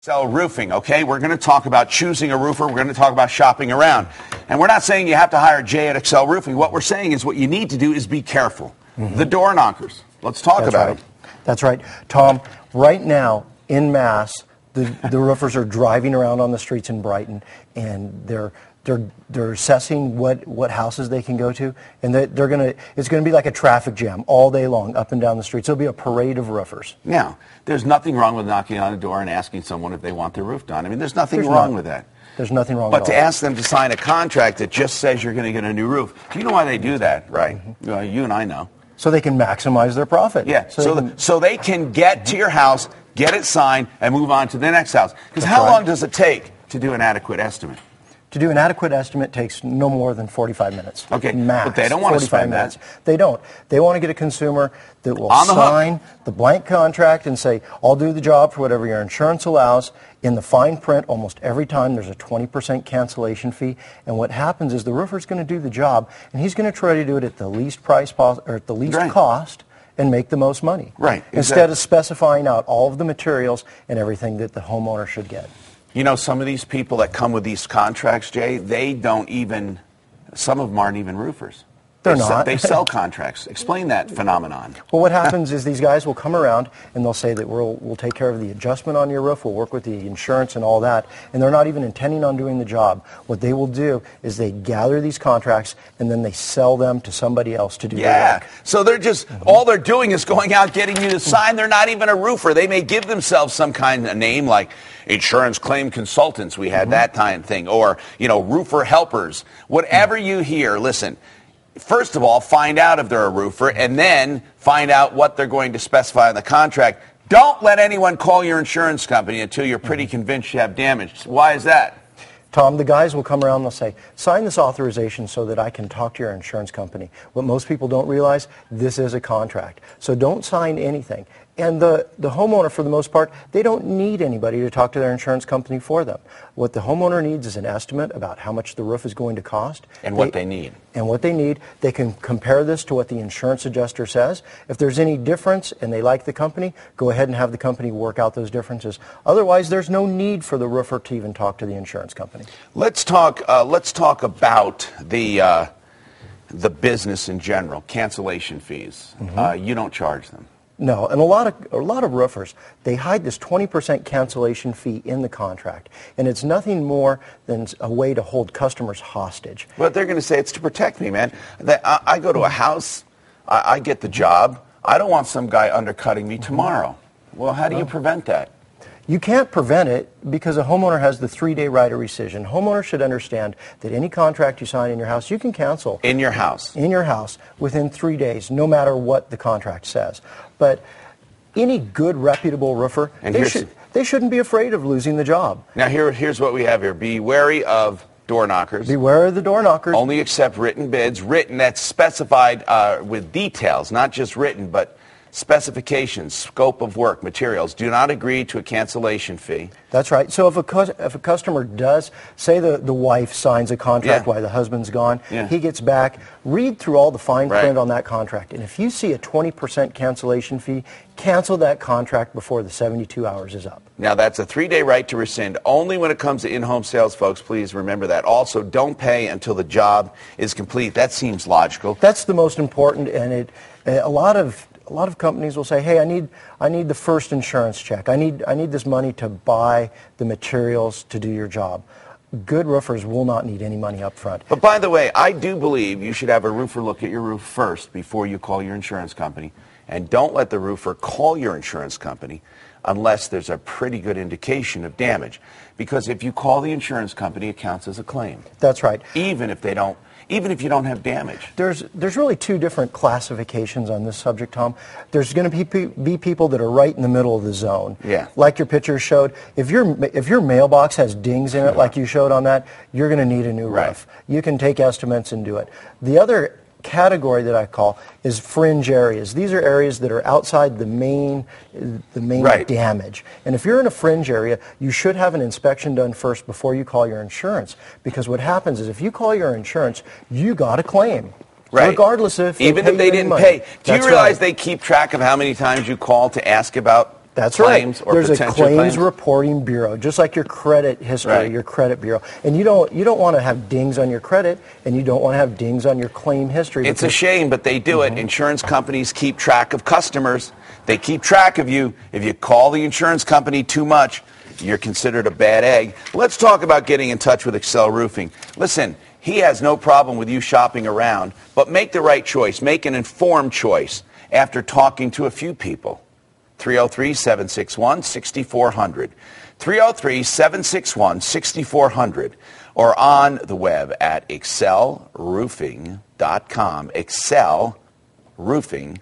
Sell roofing, okay? We're going to talk about choosing a roofer. We're going to talk about shopping around. And we're not saying you have to hire Jay at Excel Roofing. What we're saying is what you need to do is be careful. The door knockers. Let's talk about them. That's right. Tom, right now in Mass, the roofers are driving around on the streets in Brighton, and they're assessing what houses they can go to, and it's gonna be like a traffic jam all day long up and down the streets. It'll be a parade of roofers. Now, there's nothing wrong with knocking on a door and asking someone if they want their roof done. I mean, there's nothing wrong with that. There's nothing wrong. But to ask them to sign a contract that just says you're going to get a new roof, do you know why they do that, right? You and I know. So they can maximize their profit. Yeah. So they can get to your house, get it signed, and move on to the next house. Because how long does it take to do an adequate estimate? To do an adequate estimate takes no more than 45 minutes. Okay, max, but they don't want to spend that. They don't. They want to get a consumer that will sign the blank contract and say, I'll do the job for whatever your insurance allows. In the fine print, almost every time there's a 20% cancellation fee. And what happens is the roofer's going to do the job, and he's going to try to do it at the least price or at the least cost and make the most money. Right. Instead of specifying out all of the materials and everything that the homeowner should get. You know, some of these people that come with these contracts, Jay, some of them aren't even roofers. They're not. They sell contracts. Explain that phenomenon. Well, what happens is these guys will come around and they'll say that we'll take care of the adjustment on your roof, we'll work with the insurance and all that, and they're not even intending on doing the job. What they will do is they gather these contracts and then they sell them to somebody else to do the work. So they're just, all they're doing is going out getting you to sign. They're not even a roofer. They may give themselves some kind of name like insurance claim consultants, we had that kind of thing, or, you know, roofer helpers. Whatever you hear, listen, first of all, find out if they're a roofer, and then find out what they're going to specify in the contract. Don't let anyone call your insurance company until you're pretty convinced you have damage. Why is that? Tom, the guys will come around and they'll say, sign this authorization so that I can talk to your insurance company. What most people don't realize, this is a contract. So don't sign anything. And the homeowner, for the most part, they don't need anybody to talk to their insurance company for them. What the homeowner needs is an estimate about how much the roof is going to cost. And what they need. And what they need. They can compare this to what the insurance adjuster says. If there's any difference and they like the company, go ahead and have the company work out those differences. Otherwise, there's no need for the roofer to even talk to the insurance company. Let's talk about the business in general, cancellation fees. You don't charge them. No, and a lot of roofers, they hide this 20% cancellation fee in the contract, and it's nothing more than a way to hold customers hostage. But they're going to say it's to protect me, man. I go to a house, I get the job, I don't want some guy undercutting me tomorrow. Well, how do you prevent that? You can't prevent it because a homeowner has the 3-day right of rescission. Homeowners should understand that any contract you sign in your house, you can cancel. In your house? In your house within 3 days, no matter what the contract says. But any good, reputable roofer, they shouldn't be afraid of losing the job. Now, here's what we have here. Be wary of door knockers. Beware of the door knockers. Only accept written bids. Written, that's specified with details, not just written, but specifications, scope of work, materials. Do not agree to a cancellation fee. That's right. So if a customer does, say the wife signs a contract while the husband's gone, he gets back, read through all the fine print on that contract. And if you see a 20% cancellation fee, cancel that contract before the 72 hours is up. Now, that's a 3-day right to rescind. Only when it comes to in-home sales, folks, please remember that. Also, don't pay until the job is complete. That seems logical. That's the most important, and a lot of companies will say, hey, I need the first insurance check. I need this money to buy the materials to do your job. Good roofers will not need any money up front. But by the way, I do believe you should have a roofer look at your roof first before you call your insurance company. And don't let the roofer call your insurance company unless there's a pretty good indication of damage. Because if you call the insurance company, it counts as a claim. That's right. Even if you don't have damage. There's really two different classifications on this subject, Tom. There's going to be people that are right in the middle of the zone. Yeah. Like your picture showed. If your mailbox has dings in it, like you showed on that, you're going to need a new roof. You can take estimates and do it. The other category that I call is fringe areas. These are areas that are outside the main damage. And if you're in a fringe area, you should have an inspection done first before you call your insurance. Because what happens is if you call your insurance, you got a claim. Regardless if even if they didn't pay. Do you realize they keep track of how many times you call to ask about That's claims right. or There's a potential claims reporting bureau, just like your credit history, your credit bureau. And you don't want to have dings on your credit, and you don't want to have dings on your claim history. It's a shame, but they do it. Insurance companies keep track of customers. They keep track of you. If you call the insurance company too much, you're considered a bad egg. Let's talk about getting in touch with Excel Roofing. Listen, he has no problem with you shopping around, but make the right choice. Make an informed choice after talking to a few people. 303-761-6400. 303-761-6400. Or on the web at excelroofing.com. excelroofing.com.